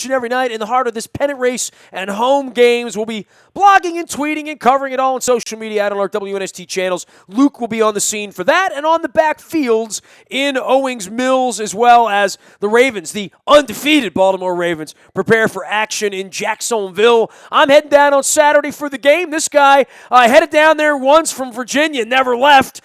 each and every night in the heart of this pennant race and home games. We'll be blogging and tweeting and covering it all on social media at our WNST channels. Luke will be on the scene for that and on the back fields in Owings Mills, as well as the Ravens, the undefeated Baltimore Ravens, prepare for action in Jacksonville. I'm heading down on Saturday for the game. This guy headed down there once from Virginia, never left.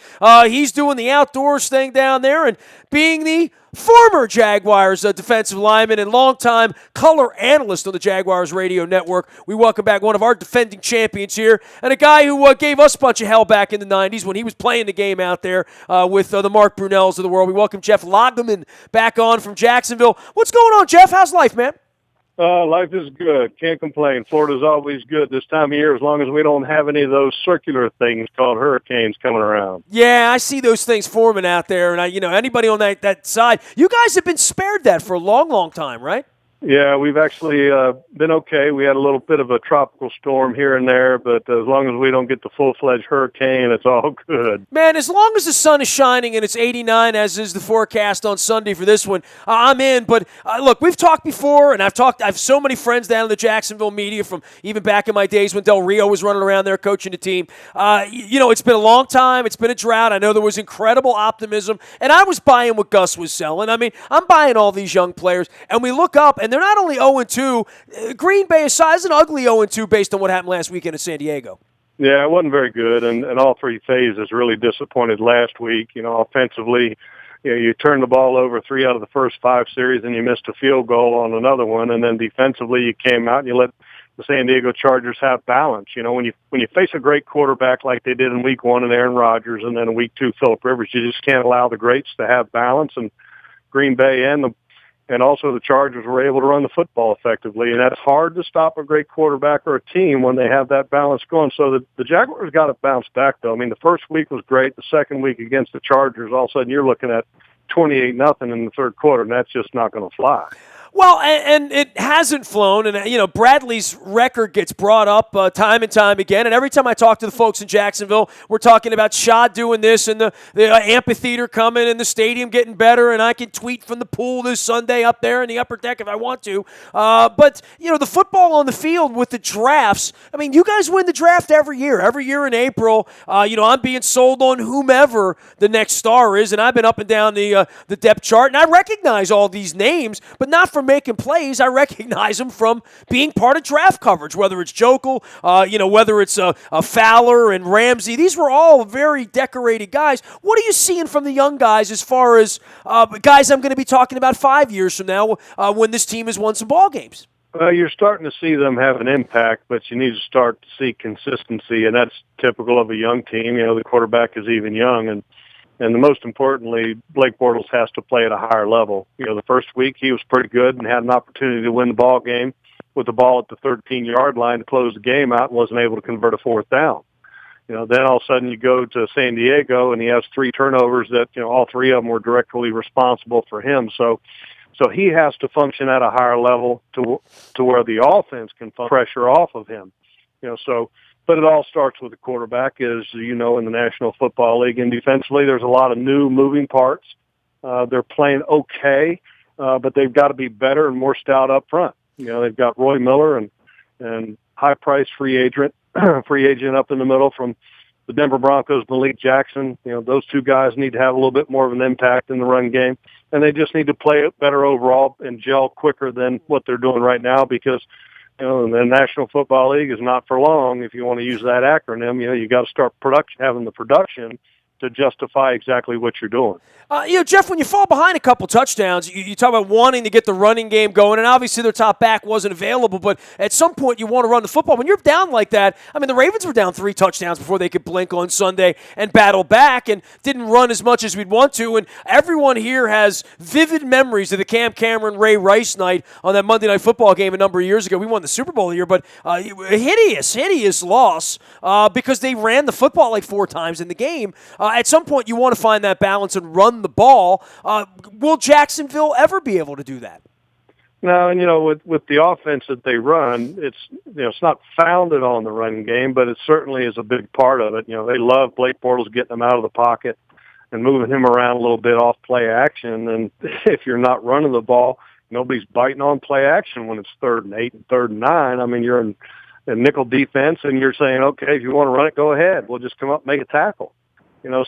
He's doing the outdoors thing down there and being the former Jaguars defensive lineman and longtime color analyst on the Jaguars radio network. We welcome back one of our defending champions here, and a guy who gave us a bunch of hell back in the 90s when he was playing the game out there with the Mark Brunells of the world. We welcome Jeff Lageman back on from Jacksonville. What's going on, Jeff? How's life, man? Life is good. Can't complain. Florida's always good this time of year as long as we don't have any of those circular things called hurricanes coming around. Yeah, I see those things forming out there, and anybody on that side, you guys have been spared that for a long, long time, right? Yeah, we've actually been okay. We had a little bit of a tropical storm here and there, but as long as we don't get the full-fledged hurricane, it's all good. Man, as long as the sun is shining and it's 89, as is the forecast on Sunday for this one, I'm in. But look, we've talked before, and I have so many friends down in the Jacksonville media from even back in my days when Del Rio was running around there coaching the team. It's been a long time. It's been a drought. I know there was incredible optimism, and I was buying what Gus was selling. I mean, I'm buying all these young players, and we look up, and they're not only 0-2, Green Bay aside, is an ugly 0-2 based on what happened last weekend in San Diego. Yeah, it wasn't very good, and all three phases really disappointed last week. Offensively, you turned the ball over 3 out of the first 5 series, and you missed a field goal on another one, and then defensively you came out and you let the San Diego Chargers have balance. When you face a great quarterback like they did in week 1 and Aaron Rodgers, and then in week 2 Phillip Rivers, you just can't allow the greats to have balance, and Green Bay and also the Chargers were able to run the football effectively, and that's hard to stop a great quarterback or a team when they have that balance going. So the Jaguars got to bounce back, though. I mean, the first week was great. The second week against the Chargers, all of a sudden you're looking at 28-0 in the third quarter, and that's just not going to fly. Well, and it hasn't flown, and, Bradley's record gets brought up time and time again, and every time I talk to the folks in Jacksonville, we're talking about Shad doing this and the amphitheater coming and the stadium getting better, and I can tweet from the pool this Sunday up there in the upper deck if I want to. But, the football on the field with the drafts, I mean, you guys win the draft every year in April. I'm being sold on whomever the next star is, and I've been up and down the depth chart, and I recognize all these names, but not from making plays. I recognize them from being part of draft coverage, whether it's Jokel, whether it's Fowler and Ramsey. These were all very decorated guys. What are you seeing from the young guys as far as guys I'm going to be talking about 5 years from now when this team has won some ball games? You're starting to see them have an impact, but you need to start to see consistency, and that's typical of a young team. The quarterback is even young, and the most importantly, Blake Bortles has to play at a higher level. The first week he was pretty good and had an opportunity to win the ball game with the ball at the 13-yard line to close the game out and wasn't able to convert a fourth down. Then all of a sudden you go to San Diego and he has 3 turnovers that, all 3 of them were directly responsible for him. So he has to function at a higher level to where the offense can pressure off of him. But it all starts with the quarterback, as in the National Football League. And defensively, there's a lot of new moving parts. They're playing okay, but they've got to be better and more stout up front. They've got Roy Miller and high-priced free agent up in the middle from the Denver Broncos, Malik Jackson. Those 2 guys need to have a little bit more of an impact in the run game. And they just need to play it better overall and gel quicker than what they're doing right now because the National Football League is not for long. If you want to use that acronym, you got to start having the production to justify exactly what you're doing. Jeff, when you fall behind a couple touchdowns, you talk about wanting to get the running game going, and obviously their top back wasn't available, but at some point you want to run the football. When you're down like that, I mean, the Ravens were down 3 touchdowns before they could blink on Sunday and battle back and didn't run as much as we'd want to, and everyone here has vivid memories of the Cam Cameron-Ray Rice night on that Monday Night Football game a number of years ago. We won the Super Bowl here, but a hideous loss because they ran the football like 4 times in the game. At some point, you want to find that balance and run the ball. Will Jacksonville ever be able to do that? No, and with the offense that they run, it's not founded on the running game, but it certainly is a big part of it. They love Blake Bortles getting them out of the pocket and moving him around a little bit off play action. And if you're not running the ball, Nobody's biting on play action when it's 3rd and 8 and 3rd and 9. I mean, you're in nickel defense, and you're saying, okay, if you want to run it, go ahead. We'll just come up and make a tackle.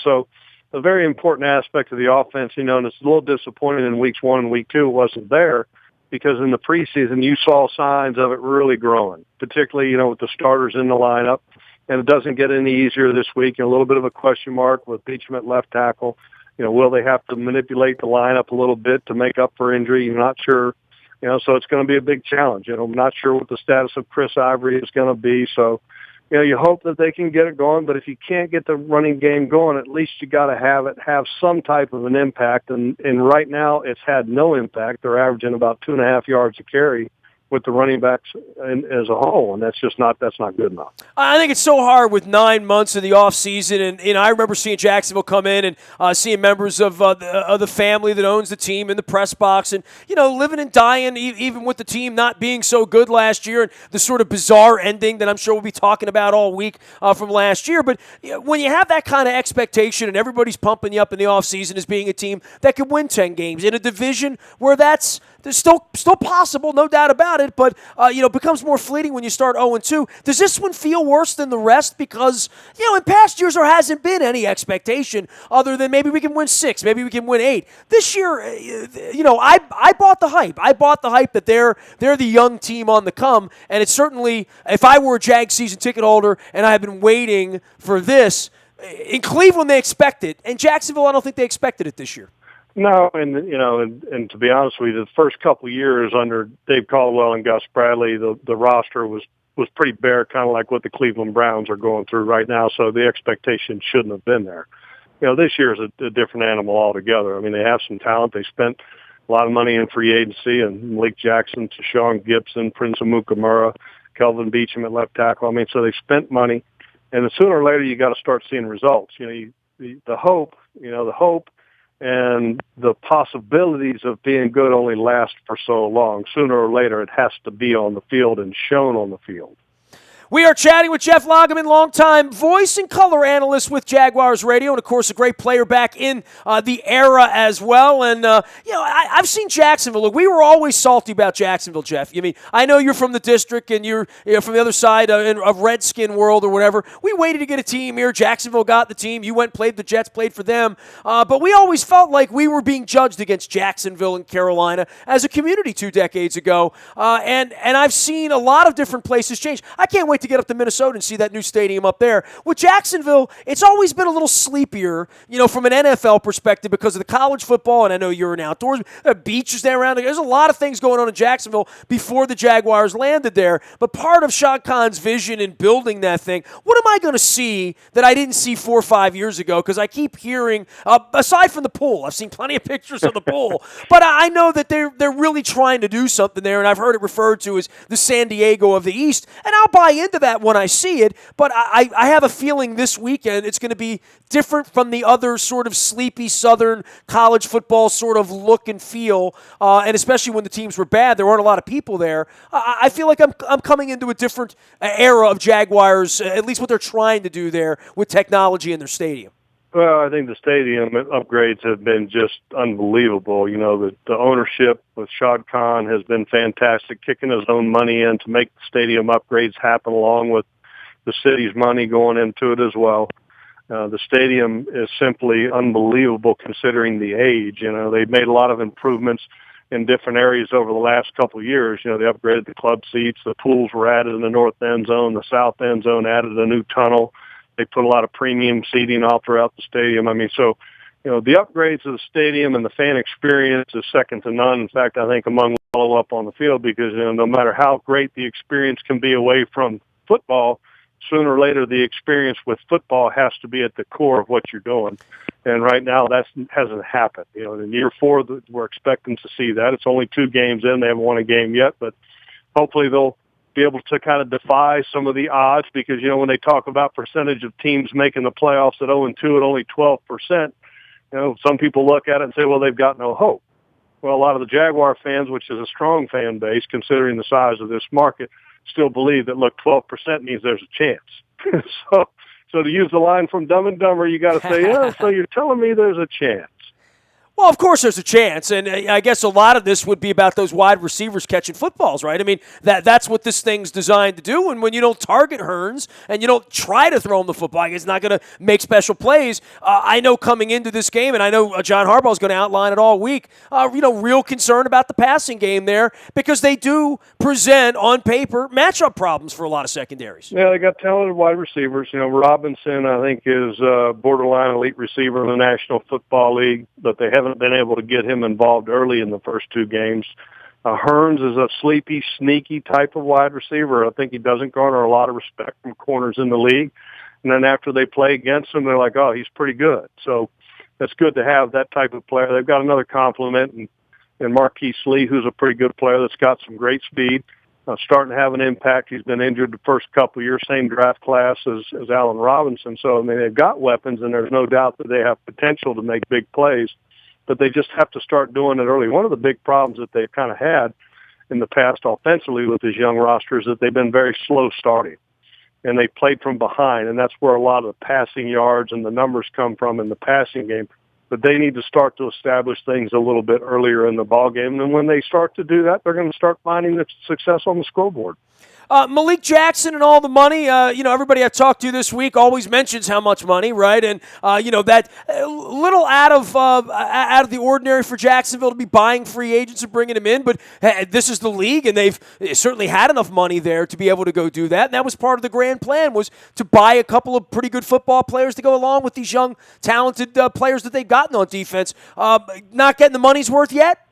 So a very important aspect of the offense, and it's a little disappointing in weeks 1 and week 2 it wasn't there, because in the preseason you saw signs of it really growing, particularly, with the starters in the lineup. And it doesn't get any easier this week. A little bit of a question mark with Beacham at left tackle. Will they have to manipulate the lineup a little bit to make up for injury? You're not sure. So it's going to be a big challenge. I'm not sure what the status of Chris Ivory is going to be. So, you hope that they can get it going. But if you can't get the running game going, at least you got to have some type of an impact. And right now it's had no impact. They're averaging about 2.5 yards a carry with the running backs as a whole, and that's not good enough. I think it's so hard with 9 months of the off season, and I remember seeing Jacksonville come in and seeing members of the family that owns the team in the press box, and living and dying even with the team not being so good last year, and the sort of bizarre ending that I'm sure we'll be talking about all week from last year. But when you have that kind of expectation and everybody's pumping you up in the off season as being a team that could win 10 games in a division where that's still possible, no doubt about it, but becomes more fleeting when you start 0-2. Does this one feel worse than the rest? Because in past years there hasn't been any expectation other than maybe we can win 6, maybe we can win 8. This year, I bought the hype. I bought the hype that they're the young team on the come, and it's certainly, if I were a Jag season ticket holder and I have been waiting for this, in Cleveland they expect it, and Jacksonville I don't think they expected it this year. No, and to be honest with you, the first couple of years under Dave Caldwell and Gus Bradley, the roster was pretty bare, kind of like what the Cleveland Browns are going through right now. So the expectation shouldn't have been there. This year is a different animal altogether. I mean, they have some talent. They spent a lot of money in free agency, and Malik Jackson, Tashawn Gibson, Prince Amukamara, Kelvin Beacham at left tackle. I mean, so they spent money, and sooner or later you got to start seeing results. The hope and the possibilities of being good only last for so long. Sooner or later, it has to be on the field and shown on the field. We are chatting with Jeff Lageman, longtime voice and color analyst with Jaguars Radio, and, of course, a great player back in the era as well. And, I've seen Jacksonville. Look, we were always salty about Jacksonville, Jeff. I mean, I know you're from the district and you're from the other side of Redskin world or whatever. We waited to get a team here. Jacksonville got the team. You went, played the Jets, played for them. But we always felt like we were being judged against Jacksonville and Carolina as a community 2 decades ago. And I've seen a lot of different places change. I can't wait to get up to Minnesota and see that new stadium up there. With Jacksonville, it's always been a little sleepier, from an NFL perspective because of the college football, and I know you're an outdoors, beaches there around. There's a lot of things going on in Jacksonville before the Jaguars landed there, but part of Shad Khan's vision in building that thing, what am I going to see that I didn't see 4 or 5 years ago? Because I keep hearing, aside from the pool, I've seen plenty of pictures of the pool, but I know that they're really trying to do something there, and I've heard it referred to as the San Diego of the East, and I'll buy into that when I see it, but I have a feeling this weekend it's going to be different from the other sort of sleepy Southern college football sort of look and feel, and especially when the teams were bad, there weren't a lot of people there. I feel like I'm coming into a different era of Jaguars, at least what they're trying to do there with technology in their stadium. Well, I think the stadium upgrades have been just unbelievable. The ownership with Shad Khan has been fantastic, kicking his own money in to make the stadium upgrades happen along with the city's money going into it as well. The stadium is simply unbelievable considering the age. They've made a lot of improvements in different areas over the last couple of years. They upgraded the club seats, the pools were added in the north end zone, the south end zone added a new tunnel. They put a lot of premium seating all throughout the stadium. I mean, so, the upgrades of the stadium and the fan experience is second to none. In fact, I think among follow-up on the field because, no matter how great the experience can be away from football, sooner or later the experience with football has to be at the core of what you're doing. And right now that hasn't happened. In year 4, we're expecting to see that. It's only 2 games in. They haven't won a game yet, but hopefully they'll be able to kind of defy some of the odds because, when they talk about percentage of teams making the playoffs at 0-2 at only 12%, some people look at it and say, well, they've got no hope. Well, a lot of the Jaguar fans, which is a strong fan base considering the size of this market, still believe that, look, 12% means there's a chance. So to use the line from Dumb and Dumber, you got to say, so you're telling me there's a chance. Well, of course there's a chance, and I guess a lot of this would be about those wide receivers catching footballs, right? I mean, that's what this thing's designed to do, and when you don't target Hearns and you don't try to throw him the football, he's not going to make special plays. I know coming into this game, and I know John Harbaugh is going to outline it all week, real concern about the passing game there because they do present, on paper, matchup problems for a lot of secondaries. Yeah, they got talented wide receivers. Robinson, I think, is a borderline elite receiver in the National Football League, but they haven't been able to get him involved early in the first two games. Hearns is a sleepy, sneaky type of wide receiver. I think he doesn't garner a lot of respect from corners in the league. And then after they play against him, they're like, oh, he's pretty good. So it's good to have that type of player. They've got another complement in Marquise Lee, who's a pretty good player that's got some great speed, starting to have an impact. He's been injured the first couple of years, same draft class as Allen Robinson. So, I mean, they've got weapons, and there's no doubt that they have potential to make big plays. But they just have to start doing it early. One of the big problems that they've kind of had in the past offensively with this young roster is that they've been very slow starting, and they played from behind, and that's where a lot of the passing yards and the numbers come from in the passing game. But they need to start to establish things a little bit earlier in the ball game, and when they start to do that, they're going to start finding the success on the scoreboard. Malik Jackson and all the money, everybody I talked to this week always mentions how much money, right? And, that little out of the ordinary for Jacksonville to be buying free agents and bringing them in. But this is the league, and they've certainly had enough money there to be able to go do that. And that was part of the grand plan, was to buy a couple of pretty good football players to go along with these young, talented players that they've gotten on defense. Not getting the money's worth yet?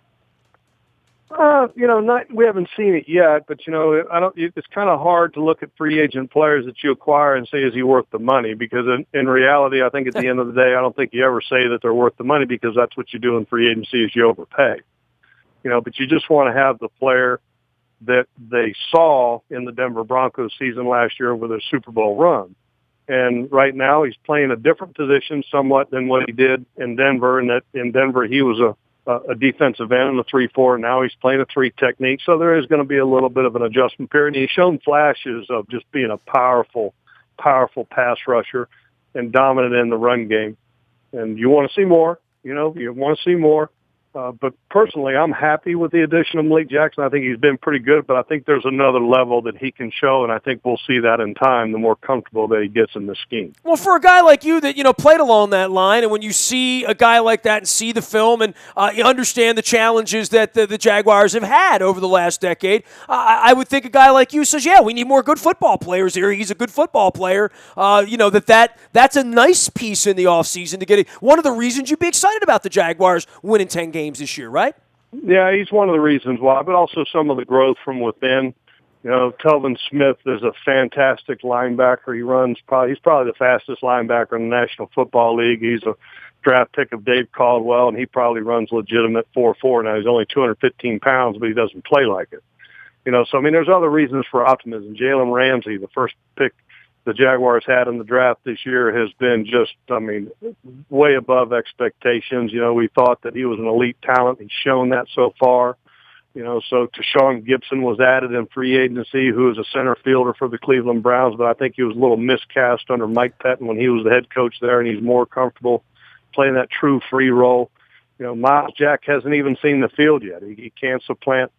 We haven't seen it yet, but it's kind of hard to look at free agent players that you acquire and say, is he worth the money? Because in reality, I think at the end of the day, I don't think you ever say that they're worth the money, because that's what you do in free agency is you overpay. But you just want to have the player that they saw in the Denver Broncos season last year with a Super Bowl run. And right now he's playing a different position somewhat than what he did in Denver. And that in Denver, he was a defensive end in the 3-4. Now he's playing a 3 technique. So there is going to be a little bit of an adjustment period. And he's shown flashes of just being a powerful pass rusher and dominant in the run game. And you want to see more, you want to see more. But personally, I'm happy with the addition of Malik Jackson. I think he's been pretty good, but I think there's another level that he can show, and I think we'll see that in time, the more comfortable that he gets in the scheme. Well, for a guy like you that, played along that line, and when you see a guy like that and see the film and you understand the challenges that the Jaguars have had over the last decade, I would think a guy like you says, yeah, we need more good football players here. He's a good football player. That's a nice piece in the offseason to get it. One of the reasons you'd be excited about the Jaguars winning 10 games this year, right? Yeah, he's one of the reasons why, but also some of the growth from within. Telvin Smith is a fantastic linebacker. He's probably the fastest linebacker in the National Football League. He's a draft pick of Dave Caldwell, and he probably runs legitimate 4.4. Now, he's only 215 pounds, but he doesn't play like it. There's other reasons for optimism. Jalen Ramsey, the first pick the Jaguars had in the draft this year, has been just, way above expectations. We thought that he was an elite talent. He's shown that so far. So Tashawn Gibson was added in free agency, who is a center fielder for the Cleveland Browns, but I think he was a little miscast under Mike Pettin when he was the head coach there, and he's more comfortable playing that true free role. Miles Jack hasn't even seen the field yet. He can't supplant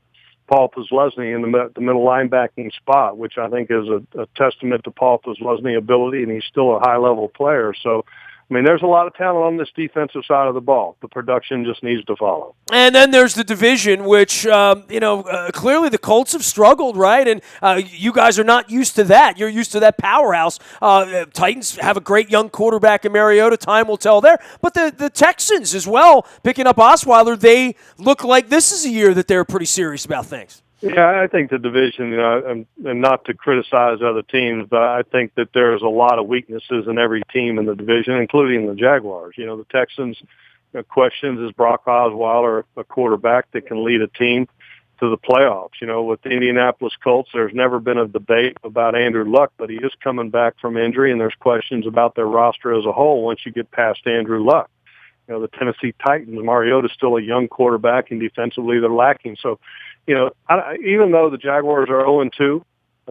Paul Posluszny in the middle linebacking spot, which I think is a testament to Paul Posluszny's ability, and he's still a high-level player. So, there's a lot of talent on this defensive side of the ball. The production just needs to follow. And then there's the division, which, clearly the Colts have struggled, right? And you guys are not used to that. You're used to that powerhouse. Titans have a great young quarterback in Mariota. Time will tell there. But the Texans as well, picking up Osweiler, they look like this is a year that they're pretty serious about things. Yeah, I think the division, and not to criticize other teams, but I think that there's a lot of weaknesses in every team in the division, including the Jaguars. The Texans, questions, is Brock Osweiler a quarterback that can lead a team to the playoffs? With the Indianapolis Colts, there's never been a debate about Andrew Luck, but he is coming back from injury, and there's questions about their roster as a whole once you get past Andrew Luck. The Tennessee Titans, Mariota's still a young quarterback, and defensively they're lacking. So, even though the Jaguars are 0-2,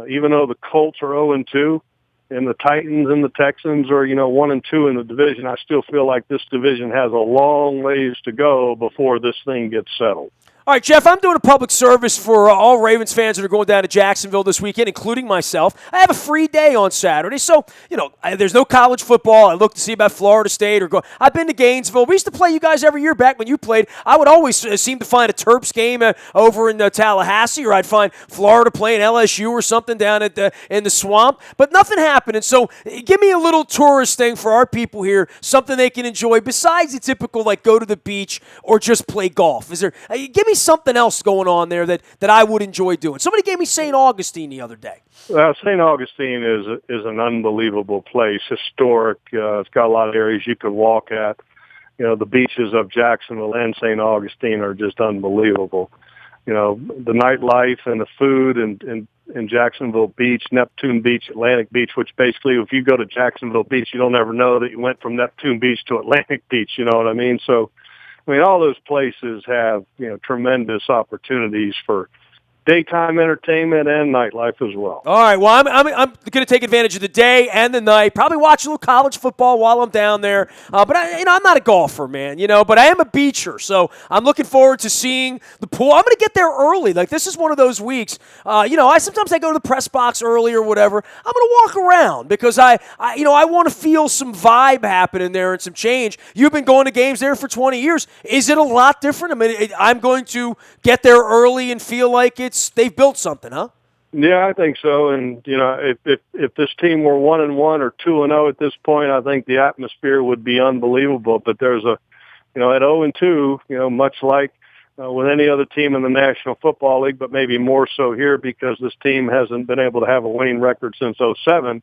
even though the Colts are 0-2, and the Titans and the Texans are, 1-2 in the division, I still feel like this division has a long ways to go before this thing gets settled. All right, Jeff, I'm doing a public service for all Ravens fans that are going down to Jacksonville this weekend, including myself. I have a free day on Saturday, so, there's no college football. I look to see about Florida State or go. I've been to Gainesville. We used to play you guys every year back when you played. I would always seem to find a Terps game over in Tallahassee, or I'd find Florida playing LSU or something down in the swamp, but nothing happening. So give me a little tourist thing for our people here, something they can enjoy besides the typical, go to the beach or just play golf. Is there? Give me something else going on there that I would enjoy doing. Somebody gave me St. Augustine the other day. Well, St. Augustine is an unbelievable place, historic. It's got a lot of areas you could walk at. The beaches of Jacksonville and St. Augustine are just unbelievable. The nightlife and the food in Jacksonville Beach, Neptune Beach, Atlantic Beach, which basically if you go to Jacksonville Beach, you don't ever know that you went from Neptune Beach to Atlantic Beach, you know what I mean? So, all those places have, tremendous opportunities for daytime entertainment and nightlife as well. All right, well, I'm going to take advantage of the day and the night, probably watch a little college football while I'm down there. But, I'm not a golfer, man, but I am a beacher, so I'm looking forward to seeing the pool. I'm going to get there early. This is one of those weeks. Sometimes I go to the press box early or whatever. I'm going to walk around because I want to feel some vibe happening there and some change. You've been going to games there for 20 years. Is it a lot different? I mean, I'm going to get there early and feel like they've built something, huh? Yeah, I think so. And if this team were 1-1 or 2-0 at this point, I think the atmosphere would be unbelievable. But there's at 0-2, much like with any other team in the National Football League, but maybe more so here because this team hasn't been able to have a winning record since 2007.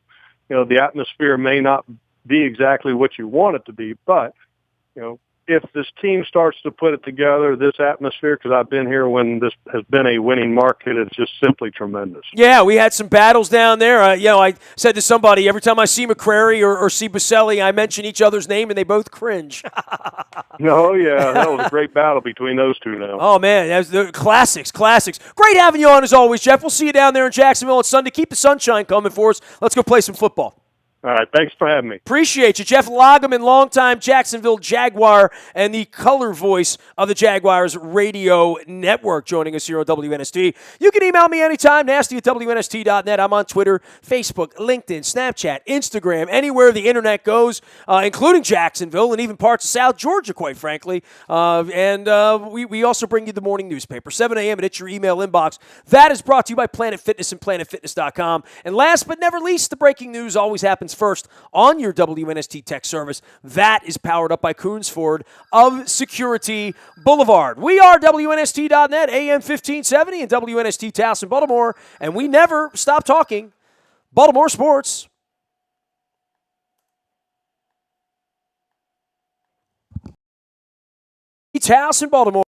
The atmosphere may not be exactly what you want it to be, but if this team starts to put it together, this atmosphere, because I've been here when this has been a winning market, it's just simply tremendous. Yeah, we had some battles down there. I said to somebody, every time I see McCrary or see Baselli, I mention each other's name, and they both cringe. Oh, yeah, that was a great battle between those two now. Oh, man, that was the classics. Great having you on as always, Jeff. We'll see you down there in Jacksonville on Sunday. Keep the sunshine coming for us. Let's go play some football. All right, thanks for having me. Appreciate you. Jeff Lageman, longtime Jacksonville Jaguar and the color voice of the Jaguars radio network, joining us here on WNST. You can email me anytime, nasty@WNST.net. I'm on Twitter, Facebook, LinkedIn, Snapchat, Instagram, anywhere the internet goes, including Jacksonville and even parts of South Georgia, quite frankly. We also bring you the morning newspaper, 7 a.m. and it's your email inbox. That is brought to you by Planet Fitness and PlanetFitness.com. And last but never least, the breaking news always happens first on your WNST tech service. That is powered up by Coons Ford of Security Boulevard. We are WNST.net, AM 1570, and WNST Towson, Baltimore, and we never stop talking Baltimore sports. Towson, Baltimore.